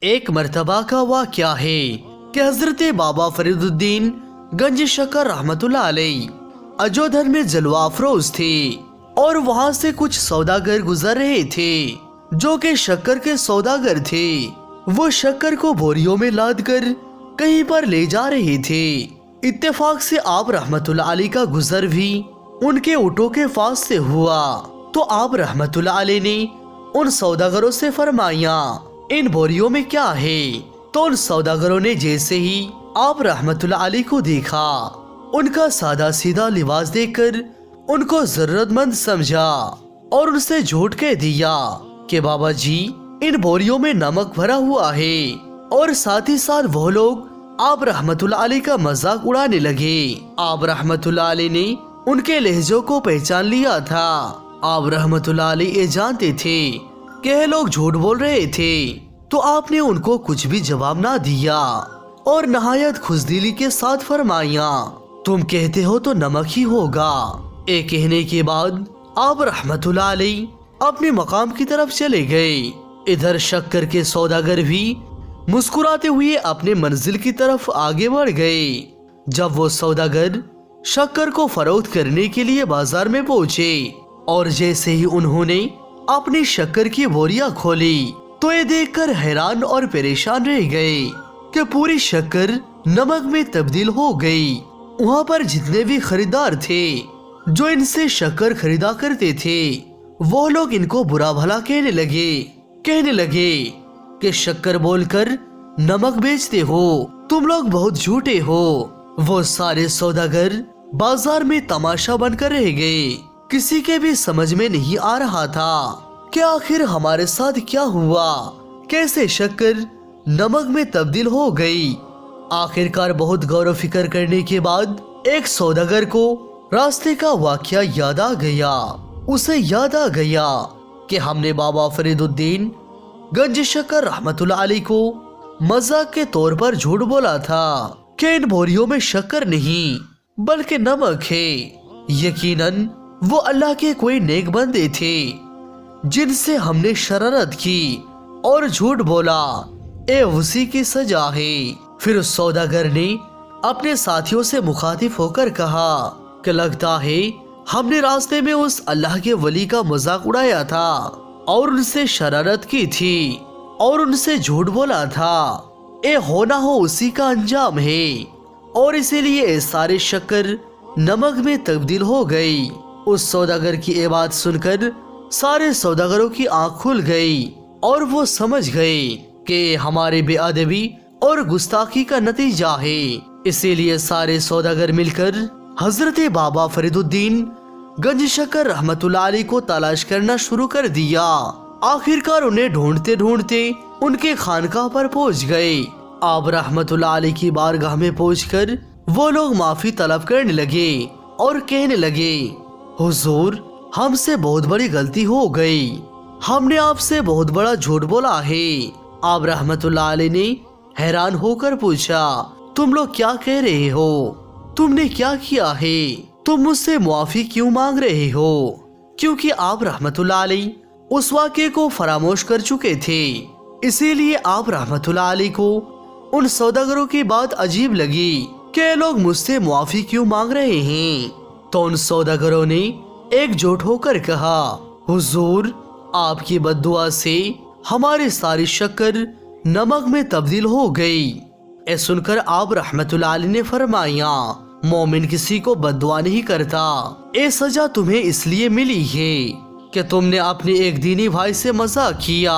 ایک مرتبہ کا واقعہ ہے کہ حضرت بابا فریدالدین گنج شکر رحمت اللہ علیہ اجودھر میں جلوہ افروز تھے اور وہاں سے کچھ سوداگر گزر رہے تھے جو کہ شکر کے سوداگر تھے۔ وہ شکر کو بوریوں میں لاد کر کہیں پر لے جا رہے تھے۔ اتفاق سے آپ رحمت اللہ علیہ کا گزر بھی ان کے اونٹوں کے پاس سے ہوا تو آپ رحمت اللہ علیہ نے ان سوداگروں سے فرمایا ان بوریوں میں کیا ہے؟ تو ان سوداگروں نے جیسے ہی آپ رحمت اللہ علیہ کو دیکھا ان کا سادہ سیدھا لباس دیکھ کر ان کو ضرورت مند سمجھا اور ان سے جھوٹ کہہ دیا کہ بابا جی ان بوریوں میں نمک بھرا ہوا ہے، اور ساتھ ہی ساتھ وہ لوگ آپ رحمت اللہ علیہ کا مذاق اڑانے لگے۔ آپ رحمت اللہ علیہ نے ان کے لہجوں کو پہچان لیا تھا۔ آپ رحمت اللہ علیہ یہ جانتے تھے کہ یہ لوگ جھوٹ بول رہے تھے، تو آپ نے ان کو کچھ بھی جواب نہ دیا اور نہایت خوشدلی کے ساتھ فرمایا تم کہتے ہو تو نمک ہی ہوگا۔ یہ کہنے کے بعد آپ رحمت اللہ علیہ اپنے مقام کی طرف چلے گئے۔ ادھر شکر کے سوداگر بھی مسکراتے ہوئے اپنے منزل کی طرف آگے بڑھ گئے۔ جب وہ سوداگر شکر کو فروخت کرنے کے لیے بازار میں پہنچے اور جیسے ہی انہوں نے اپنی شکر کی بوریاں کھولی تو یہ دیکھ کر حیران اور پریشان رہ گئے کہ پوری شکر نمک میں تبدیل ہو گئی۔ وہاں پر جتنے بھی خریدار تھے جو ان سے شکر خریدا کرتے تھے وہ لوگ ان کو برا بھلا کہنے لگے کہ شکر بول کر نمک بیچتے ہو، تم لوگ بہت جھوٹے ہو۔ وہ سارے سوداگر بازار میں تماشا بن کر رہ گئے۔ کسی کے بھی سمجھ میں نہیں آ رہا تھا کہ آخر ہمارے ساتھ کیا ہوا، کیسے شکر نمک میں تبدیل ہو گئی۔ آخرکار بہت غور و فکر کرنے کے بعد ایک سوداگر کو راستے کا واقعہ یاد آ گیا۔ اسے یاد آ گیا کہ ہم نے بابا فریدالدین گنج شکر رحمت اللہ علیہ کو مذاق کے طور پر جھوٹ بولا تھا کہ ان بوریوں میں شکر نہیں بلکہ نمک ہے۔ یقیناً وہ اللہ کے کوئی نیک بندے تھے جن سے ہم نے شرارت کی اور جھوٹ بولا، اے اسی کی سزا ہے۔ پھر اس سوداگر نے اپنے ساتھیوں سے مخاطب ہو کر کہا کہ لگتا ہے ہم نے راستے میں اس اللہ کے ولی کا مذاق اڑایا تھا اور ان سے شرارت کی تھی اور ان سے جھوٹ بولا تھا۔ اے ہونا ہو اسی کا انجام ہے، اور اسی لیے اے سارے شکر نمک میں تبدیل ہو گئی۔ اس سوداگر کی یہ بات سن کر سارے سوداگروں کی آنکھ کھل گئی اور وہ سمجھ گئے کہ ہمارے بے ادبی اور گستاخی کا نتیجہ ہے۔ اسی لیے سارے سوداگر مل کر حضرت بابا فریدالدین گنج شکر رحمت اللہ علیہ کو تلاش کرنا شروع کر دیا۔ آخرکار انہیں ڈھونڈتے ڈھونڈتے ان کے خانقاہ پر پہنچ گئے۔ آپ رحمت اللہ علیہ کی بارگاہ میں پہنچ کر وہ لوگ معافی طلب کرنے لگے اور کہنے لگے حضور ہم سے بہت بڑی غلطی ہو گئی، ہم نے آپ سے بہت بڑا جھوٹ بولا ہے۔ آپ رحمت اللہ علیہ نے حیران ہو کر پوچھا تم لوگ کیا کہہ رہے ہو؟ تم نے کیا کیا ہے؟ تم مجھ سے معافی کیوں مانگ رہے ہو؟ کیونکہ آپ رحمت اللہ علیہ اس واقعے کو فراموش کر چکے تھے، اسی لیے آپ رحمت اللہ علیہ کو ان سوداگروں کی بات عجیب لگی کہ یہ لوگ مجھ سے معافی کیوں مانگ رہے ہیں۔ تو ان سوداگروں نے ایک جوٹ ہو کر کہا حضور آپ کی بد دعا سے ہماری ساری شکر نمک میں تبدیل ہو گئی۔ اے سن کر آپ رحمت اللہ علیہ نے فرمایا مومن کسی کو بد دعا نہیں کرتا، اے سزا تمہیں اس لیے ملی ہے کہ تم نے اپنے ایک دینی بھائی سے مذاق کیا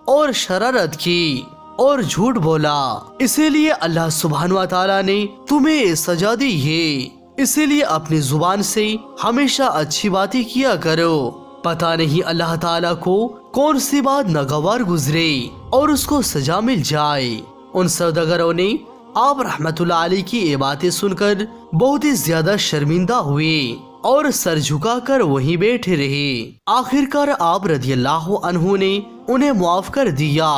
اور شرارت کی اور جھوٹ بولا، اسی لیے اللہ سبحانہ و تعالیٰ نے تمہیں یہ سزا دی ہے۔ اسی لیے اپنی زبان سے ہمیشہ اچھی باتیں کیا کرو، پتہ نہیں اللہ تعالیٰ کو کون سی بات ناگوار گزرے اور اس کو سزا مل جائے۔ ان سوداگروں نے آپ رحمت اللہ علیہ کی یہ باتیں سن کر بہت ہی زیادہ شرمندہ ہوئے اور سر جھکا کر وہیں بیٹھے رہے۔ آخرکار آپ رضی اللہ عنہ نے انہیں معاف کر دیا۔